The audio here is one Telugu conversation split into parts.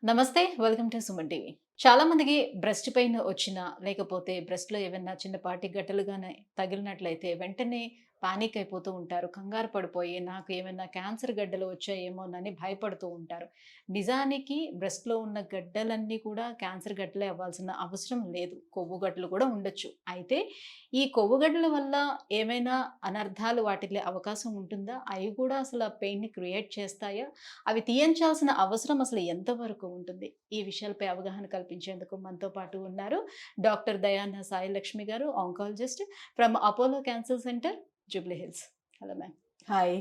నమస్తే. Welcome to Suman TV. చాలా మందికి బ్రెస్ట్ పెయిన్ వచ్చినా, లేకపోతే బ్రెస్ట్‌లో ఏవన్నా చిన్నపాటి గడ్డలు గాని తగిలినట్లయితే వెంటనే పానిక్ అయిపోతూ ఉంటారు. కంగారు పడిపోయి నాకు ఏమైనా క్యాన్సర్ గడ్డలు వచ్చాయేమోనని భయపడుతూ ఉంటారు. నిజానికి బ్రెస్ట్‌లో ఉన్న గడ్డలన్నీ కూడా క్యాన్సర్ గడ్డలే అవ్వాల్సిన అవసరం లేదు. కొవ్వు గడ్డలు కూడా ఉండొచ్చు. అయితే ఈ కొవ్వు గడ్డల వల్ల ఏమైనా అనర్థాలు వాటిల్లే అవకాశం ఉంటుందా? అయి కూడా అసలు ఆ పెయిన్‌ని క్రియేట్ చేస్తాయా? అవి తీయించాల్సిన అవసరం అసలు ఎంతవరకు ఉంటుంది? ఈ విషయాలపై అవగాహన కల్పించేందుకు మనతో పాటు ఉన్నారు డాక్టర్ దయాన సాయి లక్ష్మి గారు, oncologist from Apollo cancer centre, Jubilee hills. Hello ma'am. Hi.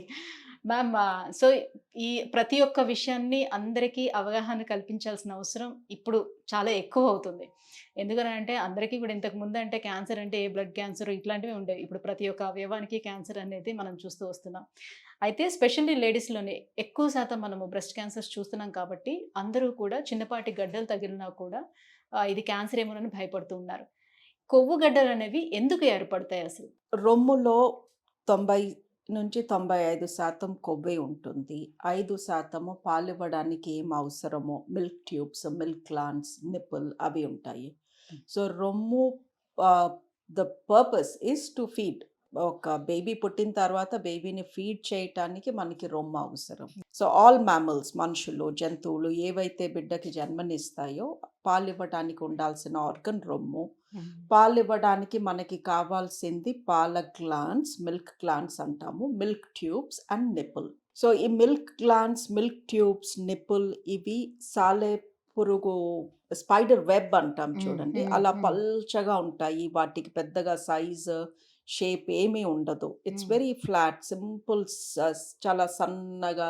Ma'am so ఈ ప్రతి ఒక్క విషయాన్ని అందరికీ అవగాహన కల్పించాల్సిన అవసరం ఇప్పుడు చాలా ఎక్కువవుతుంది. ఎందుకనంటే అందరికీ కూడా ఇంతకు ముందంటే క్యాన్సర్ అంటే ఏ బ్లడ్ క్యాన్సర్ ఇట్లాంటివి ఉండేవి. ఇప్పుడు ప్రతి ఒక్క అవయవానికి క్యాన్సర్ అనేది మనం చూస్తూ వస్తున్నాం. అయితే స్పెషల్లీ లేడీస్‌లోనే ఎక్కువ శాతం మనము బ్రెస్ట్ క్యాన్సర్స్ చూస్తున్నాం కాబట్టి అందరూ కూడా చిన్నపాటి గడ్డలు తగిలినా కూడా ఇది క్యాన్సర్ ఏమోనని భయపడుతూ ఉన్నారు. కొవ్వు గడ్డలనేవి ఎందుకు ఏర్పడతాయి అసలు? రొమ్ములో 90-95% కొవ్వే ఉంటుంది. 5% పాలివ్వడానికి ఏం అవసరమో milk tubes, milk glands, nipple అవి ఉంటాయి. సో, రొమ్ము ఆహ్, the purpose is to feed. ఒక బేబీ పుట్టిన తర్వాత బేబీని ఫీడ్ చేయటానికి మనకి రొమ్ము అవసరం. సో, ఆల్ మ్యామల్స్ మనుషులు, జంతువులు ఏవైతే బిడ్డకి జన్మనిస్తాయో పాలివ్వడానికి ఉండాల్సిన ఆర్గన్ రొమ్ము. పాలివ్వడానికి మనకి కావాల్సింది పాల గ్లాండ్స్, మిల్క్ గ్లాండ్స్ అంటాము. Milk tubes and nipple. So, ఈ milk glands, milk tubes, nipple ఇవి సాలెపురుగు స్పైడర్ వెబ్ అంటాం హ్మ్. చూడండి. హ్మ్. అలా హ్మ్. పల్చగా ఉంటాయి. వాటికి పెద్దగా సైజు, షేప్ ఏమీ ఉండదు. ఇట్స్ హ్మ్. వెరీ ఫ్లాట్, సింపుల్ చాలా సన్నగా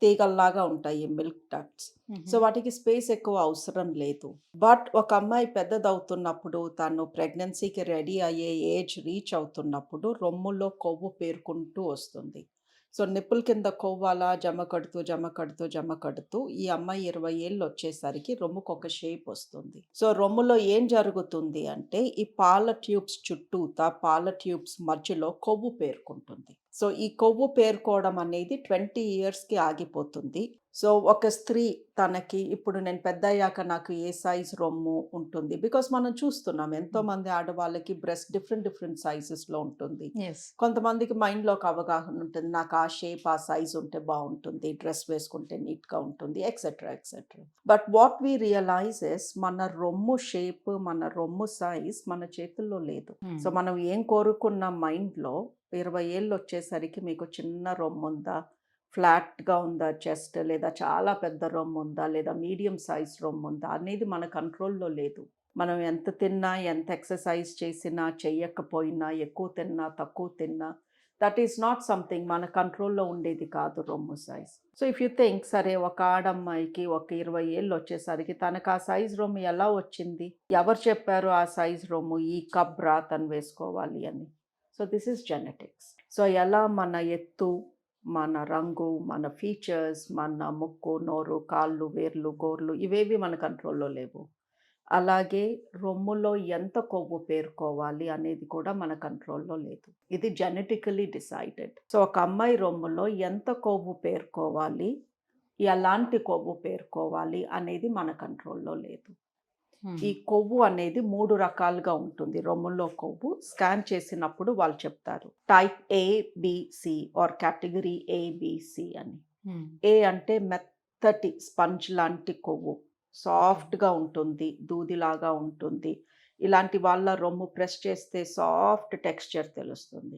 తీగల్లాగా ఉంటాయి మిల్క్ డక్ట్స్. సో, హుహు. వాటికి స్పేస్ ఎక్కువ అవసరం లేదు. బట్ ఒక అమ్మాయి పెద్దదవుతున్నప్పుడు, తను ప్రెగ్నెన్సీకి రెడీ అయ్యే ఏజ్ రీచ్ అవుతున్నప్పుడు రొమ్ములో కొవ్వు పేరుకుంటూ వస్తుంది. సో, నిప్పుల కింద కొవ్వు అలా జమ కడుతూ, జమ కడుతూ, జమ కడుతూ ఈ అమ్మాయి 20 ఏళ్ళొచ్చేసరికి రొమ్ముకొక షేప్ వస్తుంది. సో, రొమ్ములో ఏం జరుగుతుంది అంటే, ఈ పాల ట్యూబ్స్ చుట్టూతా, పాల ట్యూబ్స్ మధ్యలో కొవ్వు పేరుకుంటుంది. సో, ఈ కొవ్వు పేరుకోవడం అనేది 20 ఇయర్స్‌కి ఆగిపోతుంది. సో, ఒక స్త్రీ తనకి ఇప్పుడు నేను పెద్దయ్యాక నాకు ఏ సైజ్ రొమ్ము ఉంటుంది. బికాజ్ మనం చూస్తున్నాం హ్మ్. ఎంతోమంది ఆడవాళ్ళకి బ్రెస్ట్ డిఫరెంట్ డిఫరెంట్ సైజెస్‌లో ఉంటుంది. యెస్. కొంతమందికి మైండ్‌లో ఒక అవగాహన ఉంటుంది. నాకు ఆ షేప్, ఆ సైజ్ ఉంటే బావుంటుంది. డ్రెస్ వేసుకుంటే నీట్‌గా ఉంటుంది etcetera, etcetera. But what we realise is మన రొమ్ము షేప్, మన రొమ్ము సైజ్ మన చేతుల్లో లేదు. సో, హ్మ్. మనం ఏం కోరుకున్నాం మైండ్‌లో 20 ఏళ్ళొచ్చేసరికి మీకు చిన్న రొమ్ముందా? ఫ్లాట్‌గా ఉందా చెస్ట్? లేదా చాలా పెద్ద రొమ్ముందా? లేదా మీడియం సైజ్ రొమ్ముందా? అనేది మన కంట్రోల్‌లో లేదు. మనం ఎంత తిన్నా, ఎంత ఎక్సర్‌సైజ్ చేసినా, చెయ్యకపోయినా, ఎక్కువ తిన్నా, తక్కువ తిన్నా, దట్ ఈస్ నాట్ సంథింగ్ మన కంట్రోల్‌లో ఉండేది కాదు రొమ్ము size. So, if you think సరే ఒక ఆడమ్మాయికి ఒక 20 ఏళ్ళొచ్చేసరికి తనకు ఆ సైజ్ రొమ్ము ఎలా వచ్చింది? ఎవరు చెప్పారు ఆ సైజ్ రొమ్ము ఈ కప్ బ్రా తను వేసుకోవాలి అని? So, this is genetics. So, ఎలా మన ఎత్తు, మన రంగు, మన ఫీచర్స్, మన ముక్కు, నోరు, కాళ్ళు, వేర్లు, గోర్లు ఇవేవి మన కంట్రోల్‌లో లేవు. అలాగే రొమ్ములో ఎంత కొవ్వు పేరుకోవాలి అనేది కూడా మన కంట్రోల్‌లో లేదు. ఇది జెనెటికల్లీ డిసైడెడ్. సో, ఒక అమ్మాయి రొమ్ములో ఎంత కొవ్వు పేరుకోవాలి, ఎలాంటి కొవ్వు పేరుకోవాలి అనేది మన కంట్రోల్‌లో లేదు. హ్మ్. ఈ కొవ్వు అనేది 3 రకాలుగా ఉంటుంది. రొమ్ములో కొవ్వు స్కాన్ చేసినప్పుడు వాళ్ళు చెప్తారు. Type A, B, C or category A, B, C అని. హ్మ్. ఏ అంటే మెత్తటి స్పంజ్ లాంటి కొవ్వు. ఓకే. సాఫ్ట్‌గా ఉంటుంది. దూదిలాగా ఉంటుంది. ఇలాంటి వాళ్ళ రొమ్ము ప్రెస్ చేస్తే సాఫ్ట్ టెక్స్చర్ తెలుస్తుంది.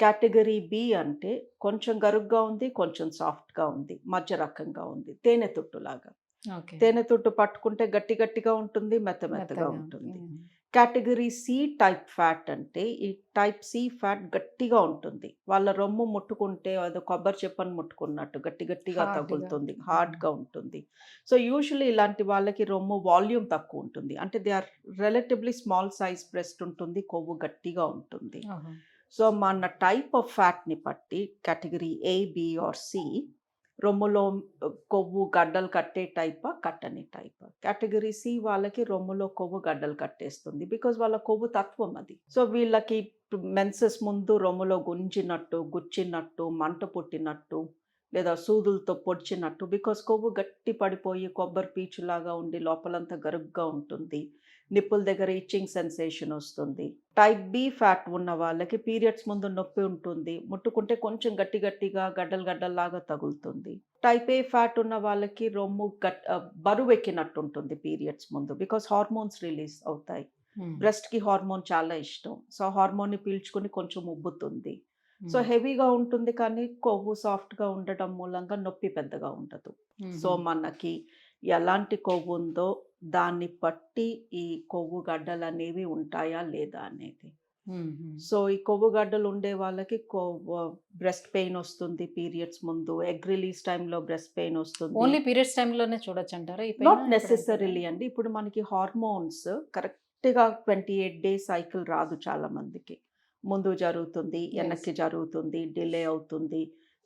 కేటగరీ బి అంటే కొంచెం గరుగ్గా ఉంది, కొంచెం సాఫ్ట్‌గా ఉంది. మధ్య రకంగా ఉంది. తేనె తుట్టులాగా. ఓకే. తేనె తుట్టు పట్టుకుంటే గట్టి గట్టిగా ఉంటుంది. మెత్త మెత్తగా మెత్తగా. ఉంటుంది. హ్మ్. కేటగరీ సి టైప్ ఫ్యాట్ అంటే ఈ టైప్ సి ఫ్యాట్ గట్టిగా ఉంటుంది. వాళ్ళ రొమ్ము ముట్టుకుంటే అదో కొబ్బరి చిప్పను ముట్టుకున్నట్టు గట్టి గట్టిగా హార్డ్‌గా తగులుతుంది. ఉంటుంది. హ్మ్. హార్డ్‌గా ఉంటుంది. సో, యూజువల్లీ ఇలాంటి వాళ్ళకి రొమ్ము వాల్యూమ్ తక్కువ ఉంటుంది. అంటే they are relatively small size breast ఉంటుంది. కొవ్వు గట్టిగా ఉంటుంది. ఓహో! సో, మన టైప్ ఆఫ్ ఫ్యాట్‌ని బట్టి category A, B or C రొమ్ములో కొవ్వు గడ్డలు కట్టే టైపా? కట్టని టైపా? కేటగరీ సి వాళ్ళకి రొమ్ములో కొవ్వు గడ్డలు కట్టేస్తుంది. బికాజ్ వాళ్ళ కొవ్వు తత్వం అది. సో, వీళ్ళకి మెన్సెస్ ముందు రొమ్ములో గుంజినట్టు, గుచ్చినట్టు, మంట పుట్టినట్టు లేదా సూదులతో పొడిచినట్టు. బికాజ్ కొవ్వు గట్టి పడిపోయి కొబ్బరి పీచులాగా ఉండి లోపలంతా గరుగ్గా ఉంటుంది. నిప్పుల దగ్గర ఇచ్చింగ్ సెన్సేషన్ వస్తుంది. టైప్ బి ఫ్యాట్ ఉన్న వాళ్ళకి పీరియడ్స్ ముందు నొప్పి ఉంటుంది. ముట్టుకుంటే కొంచెం గట్టి గట్టిగా గడ్డలు గడ్డల్లాగా తగులుతుంది. టైప్ ఏ ఫ్యాట్ ఉన్న వాళ్ళకి రొమ్ము బరువెక్కినట్టు ఉంటుంది పీరియడ్స్ ముందు. బికాజ్ హార్మోన్స్ రిలీజ్ అవుతాయి. బ్రెస్ట్‌కి హార్మోన్ చాలా ఇష్టం. సో, హార్మోన్‌ని పీల్చుకొని కొంచెం ఉబ్బుతుంది. సో, హెవీగా ఉంటుంది కానీ కొవ్వు సాఫ్ట్‌గా ఉండటం మూలంగా నొప్పి పెద్దగా ఉండదు. సో, మనకి ఎలాంటి కొవ్వుందో దాన్ని బట్టి ఈ కొవ్వు గడ్డలనేవి ఉంటాయా లేదా అనేది. సో, ఈ కొవ్వు గడ్డలు ఉండే వాళ్ళకి బ్రెస్ట్ పెయిన్ వస్తుంది పీరియడ్స్ ముందు. ఎగ్ రిలీజ్ టైమ్‌లో బ్రెస్ట్ పెయిన్ వస్తుంది. ఓన్లీ పీరియడ్స్ టైంలోనే చూడొచ్చంటారా ఈ నాట్ పెయిన్? నెసెసరీలీ అండి. ఇప్పుడు మనకి హార్మోన్స్ కరెక్ట్‌గా 28 డేస్ సైకిల్ రాదు చాలా మందికి. ముందు జరుగుతుంది, వెనక్కి జరుగుతుంది, డిలే అవుతుంది.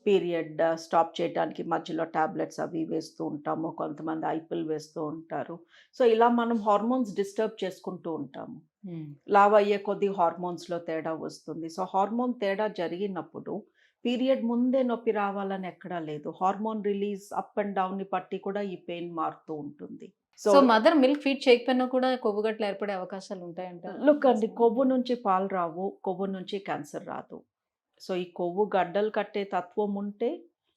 పీరియడ్ స్టాప్ చేయడానికి మధ్యలో టాబ్లెట్స్ అవి వేస్తూ ఉంటాము. కొంతమంది ఐపిల్ వేస్తూ ఉంటారు. సో, ఇలా మనం హార్మోన్స్ డిస్టర్బ్ చేసుకుంటూ ఉంటాము. లావు అయ్యే కొద్దీ హార్మోన్స్‌లో తేడా వస్తుంది. సో, హార్మోన్ తేడా జరిగినప్పుడు పీరియడ్ ముందే నొప్పి రావాలని ఎక్కడా లేదు. హార్మోన్ రిలీజ్ అప్ అండ్ డౌన్‌ని బట్టి కూడా ఈ పెయిన్ మారుతూ ఉంటుంది. So, so mother milk feed చేయకపోయినా కూడా కొవ్వు గడ్డలు ఏర్పడే అవకాశాలు ఉంటాయంటారా? లుక్ అండి, కొవ్వు నుంచి పాలు రావు. కొవ్వు నుంచి క్యాన్సర్ రాదు. సో, ఈ కొవ్వు గడ్డలు కట్టే తత్వం ఉంటే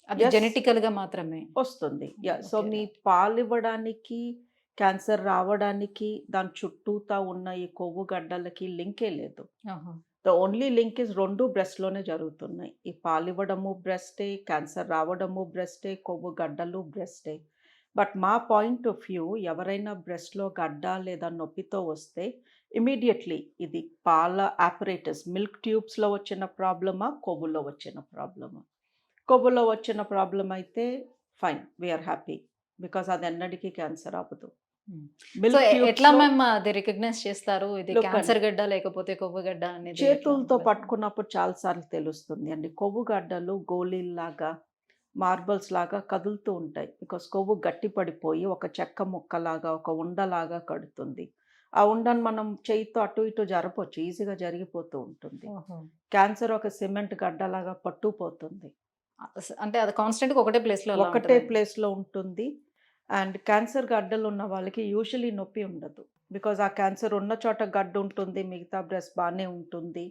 అది యెస్ జెనెటికల్‌గా మాత్రమే. వస్తుంది. So, okay. మీ పాలివ్వడానికి, క్యాన్సర్ రావడానికి దాని చుట్టూతా ఉన్న ఈ కొవ్వు గడ్డలకి లింకే లేదు. ఆహా! ద ఓన్లీ లింక్ ఈస్ 2 బ్రెస్ట్‌లోనే జరుగుతున్నాయి. ఈ పాలివ్వడము బ్రెస్టే, క్యాన్సర్ రావడము బ్రెస్టే, కొవ్వు గడ్డలు బ్రెస్టే. బట్ మా పాయింట్ ఆఫ్ వ్యూ ఎవరైనా బ్రెస్ట్‌లో గడ్డ లేదా నొప్పితో వస్తే ఇమ్మీడియేట్‌లీ ఇది పాల అపరేటస్ మిల్క్ ట్యూబ్స్‌లో వచ్చిన ప్రాబ్లమా? కొవ్వులో వచ్చిన ప్రాబ్లమా? కొవ్వులో వచ్చిన ప్రాబ్లమ్ అయితే fine. We are happy. Because అది ఎన్నటికీ క్యాన్సర్ అవ్వదు. సో మిల్క్ ఎట్లా ట్యూబ్స్‌లో మ్యామ్ అది రికగ్నైజ్ చేస్తారు? ఇది లుక్ అండి, క్యాన్సర్ గడ్డ లేకపోతే కొవ్వు గడ్డ అనేది ఎట్లా చేతులతో ఉంటుంది? పట్టుకున్నప్పుడు చాలా సార్లు తెలుస్తుంది అండి. కొవ్వు గడ్డలు గోళీల్లాగా, మార్బల్స్ లాగా కదులుతూ ఉంటాయి. బికాజ్ కొవ్వు గట్టి పడిపోయి ఒక చెక్క ముక్కలాగా, ఒక ఉండలాగా కడుతుంది. ఆ ఉండను మనం చేయితో అటు ఇటు జరపొచ్చు. ఈజీగా జరిగిపోతూ ఉంటుంది. ఓహో! క్యాన్సర్ ఒక సిమెంట్ గడ్డలాగా పట్టుకుపోతుంది. అంటే అది కాన్స్టెంట్‌గా ఒకటే ప్లేస్‌లో అలా ఒకటే ఉంటదండి. ప్లేస్‌లో ఉంటుంది. అండ్ క్యాన్సర్ గడ్డలు ఉన్న వాళ్ళకి యూజువల్లీ నొప్పి ఉండదు. బికాజ్ ఆ క్యాన్సర్ ఉన్న చోట గడ్డ ఉంటుంది. మిగతా బ్రెస్ట్ బానే ఉంటుంది.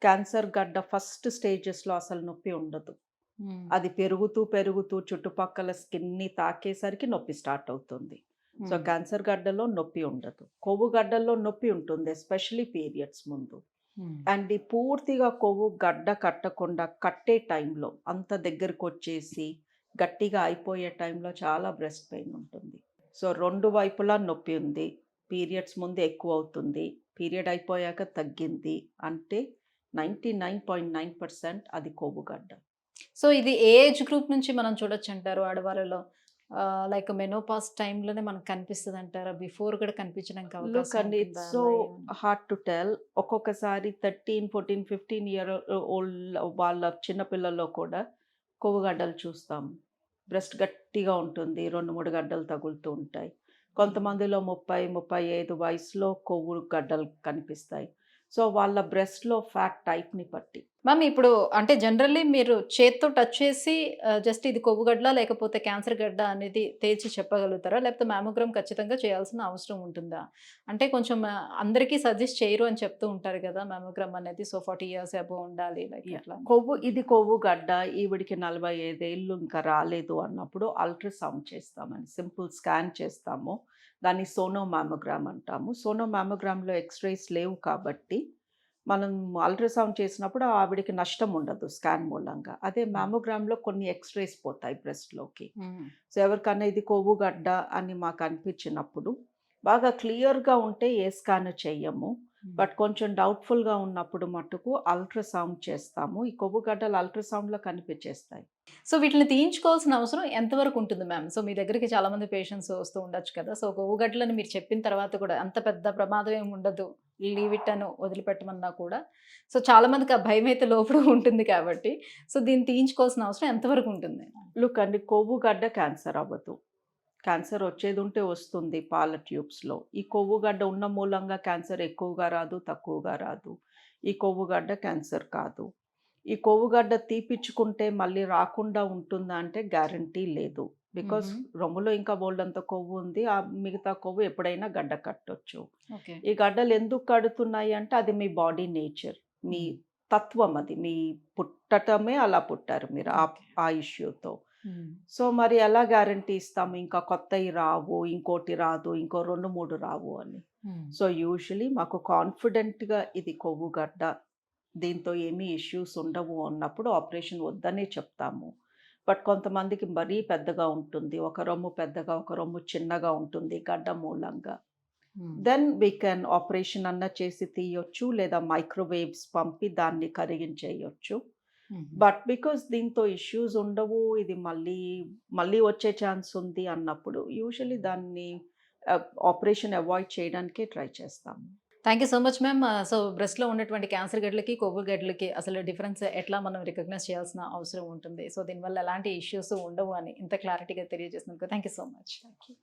క్యాన్సర్ గడ్డ ఫస్ట్ స్టేజెస్‌లో అసలు నొప్పి ఉండదు. హ్మ్. అది పెరుగుతూ, పెరుగుతూ చుట్టుపక్కల స్కిన్‌ని తాకేసరికి నొప్పి స్టార్ట్ అవుతుంది. సో, హ్మ్. క్యాన్సర్ గడ్డలో నొప్పి ఉండదు. కొవ్వు గడ్డల్లో నొప్పి ఉంటుంది. ఎస్పెషల్లీ పీరియడ్స్ ముందు. హ్మ్. అండ్ ఈ పూర్తిగా కొవ్వు గడ్డ కట్టకుండా కట్టే టైంలో అంత దగ్గరకొచ్చేసి గట్టిగా అయిపోయే టైంలో చాలా బ్రెస్ట్ పెయిన్ ఉంటుంది. సో, 2 వైపులా నొప్పి ఉంది. పీరియడ్స్ ముందు ఎక్కువవుతుంది. పీరియడ్ అయిపోయాక తగ్గింది. అంటే 99.9% అది కొవ్వు గడ్డ. సో ఇది ఏ ఏజ్ గ్రూప్ నుంచి మనం చూడొచ్చంటారు ఆడవాళ్ళలో? లైక్ మెనోపాజ్ టైమ్‌లోనే మనకు కనిపిస్తదంటారా? బిఫోర్ కూడా కనిపించడానికి లుక్ అవకాశం అండి, ఉంటుందా ఇట్స్ సో అలా ఏమన్నా? Hard to tell. ఒక్కొక్కసారి 13, 14, 15 ఓల్డ్ వాళ్ళ చిన్న పిల్లల్లో కూడా కొవ్వు గడ్డలు చూస్తాం. బ్రెస్ట్ గట్టిగా ఉంటుంది. 2, 3 గడ్డలు తగులుతూ ఉంటాయి. కొంతమందిలో 30, 35 వయసులో కొవ్వు గడ్డలు కనిపిస్తాయి. సో, వాళ్ళ బ్రెస్ట్‌లో ఫ్యాట్ టైప్‌ని బట్టి. మ్యామ్ ఇప్పుడు అంటే జనరల్లీ మీరు చేత్తో టచ్ చేసి జస్ట్ ఇది కొవ్వు గడ్డ లేకపోతే క్యాన్సర్ గడ్డ అనేది తేల్చి చెప్పగలుగుతారా? లేకపోతే మామోగ్రామ్ ఖచ్చితంగా చేయాల్సిన అవసరం ఉంటుందా? అంటే కొంచెం అందరికీ సజెస్ట్ చేయరు అని చెప్తూ ఉంటారు కదా! మామోగ్రామ్ అనేది. సో 40 ఇయర్స్ అబోవ్ ఉండాలి లైక్ యాహ్! అట్లా. ఇది కొవ్వు గడ్డ, ఈవిడికి 45 ఏళ్ళు ఇంకా రాలేదు అన్నప్పుడు అల్ట్రాసౌండ్ చేస్తామండి. సింపుల్ స్కాన్ చేస్తాము. దాన్ని సోనో మామోగ్రామ్ అంటాము. సోనో మామోగ్రామ్‌లో ఎక్స్‌రేస్ లేవు కాబట్టి, మనం అల్ట్రాసౌండ్ చేసినప్పుడు ఆవిడకి నష్టం ఉండదు స్కాన్ మూలంగా. అదే హ్మ్. మామోగ్రామ్‌లో కొన్ని ఎక్స్‌రేస్ పోతాయి బ్రెస్ట్‌లోకి. హ్మ్. సో, ఎవరికన్నా ఇది కొవ్వు గడ్డ అని మాకనిపించినప్పుడు, బాగా క్లియర్‌గా ఉంటే ఏ స్కాన్ చెయ్యము. హ్మ్. బట్ కొంచెం డౌట్‌ఫుల్‌గా ఉన్నప్పుడు మట్టుకు అల్ట్రాసౌండ్ చేస్తాము. ఈ కొవ్వు గడ్డలు అల్ట్రాసౌండ్‌లో కనిపించేస్తాయి. సో వీటిని తీయించుకోవాల్సిన అవసరం ఎంతవరకు ఉంటుంది మ్యామ్? సో మీ దగ్గరికి చాలా మంది పేషెంట్స్ వస్తూ ఉండొచ్చు కదా! సో కొవ్వు గడ్డలని మీరు చెప్పిన తర్వాత కూడా అంత పెద్ద ప్రమాదం ఏమి ఉండదు. లీవ్ ఇట్ అని వదిలిపెట్టమన్నా కూడా. సో చాలా మందికి ఆ భయమైతే లోపల ఉంటుంది కాబట్టి, సో దీన్ని తీయించుకోవాల్సిన అవసరం ఎంతవరకు ఉంటుంది? లుక్ అండి, కొవ్వు గడ్డ క్యాన్సర్ అవ్వదు. క్యాన్సర్ వచ్చేదుంటే వస్తుంది పాల ట్యూబ్స్‌లో. ఈ కొవ్వు గడ్డ ఉన్న మూలంగా క్యాన్సర్ ఎక్కువగా రాదు, తక్కువగా రాదు. ఈ కొవ్వు గడ్డ క్యాన్సర్ కాదు. ఈ కొవ్వుగడ్డ తీపిచ్చుకుంటే మళ్ళీ రాకుండా ఉంటుందా అంటే గ్యారంటీ లేదు. బికాస్ హుహు. రొమ్ములో ఇంకా బోలెడంత కొవ్వు ఉంది. ఆ మిగతా కొవ్వు ఎప్పుడైనా గడ్డ కట్టొచ్చు. ఓకే. ఈ గడ్డలు ఎందుకు కడుతున్నాయి అంటే అది మీ బాడీ నేచర్. మీ హ్మ్. తత్వం అది. మీ పుట్టటమే అలా పుట్టారు మీరు ఓకే. ఆ ఇష్యూతో. హ్మ్. సో, మరి ఎలా గ్యారంటీ ఇస్తాము ఇంకా కొత్తయి రావు, ఇంకోటి రాదు, ఇంకో 2, 3 రావు అని. హ్మ్. సో, యూజువల్లీ మాకు కాన్ఫిడెంట్‌గా ఇది కొవ్వు గడ్డ, దీంతో ఏమీ ఇష్యూస్ ఉండవు అన్నప్పుడు ఆపరేషన్ వద్దనే చెప్తాము. బట్ కొంతమందికి మరీ పెద్దగా ఉంటుంది. ఒక రొమ్ము పెద్దగా, ఒక రొమ్ము చిన్నగా ఉంటుంది గడ్డ మూలంగా. హ్మ్. దెన్ వి కెన్ ఆపరేషన్ అన్నా చేసి తీయొచ్చు. లేదా మైక్రోవేవ్స్ పంపి దాన్ని కరిగించేయొచ్చు. హుహు. బట్ బికాస్ దీంతో ఇష్యూస్ ఉండవు. ఇది మళ్ళీ వచ్చే ఛాన్స్ ఉంది అన్నప్పుడు యూజువల్లీ దాన్ని ఆపరేషన్ అవాయిడ్ చేయడానికే ట్రై చేస్తాము. Thank you so much ma'am. So, బ్రెస్ట్‌లో ఉన్నటువంటి క్యాన్సర్ గడ్డలకి, కొవ్వు గడ్డలకి అసలు డిఫరెన్స్ ఎట్లా మనం రికగ్నైజ్ చేయాల్సిన అవసరం ఉంటుంది. సో, దీనివల్ల ఎలాంటి ఇష్యూస్ ఉండవు అని ఇంత క్లారిటీగా తెలియజేసినందుకు thank you so much. Thank you.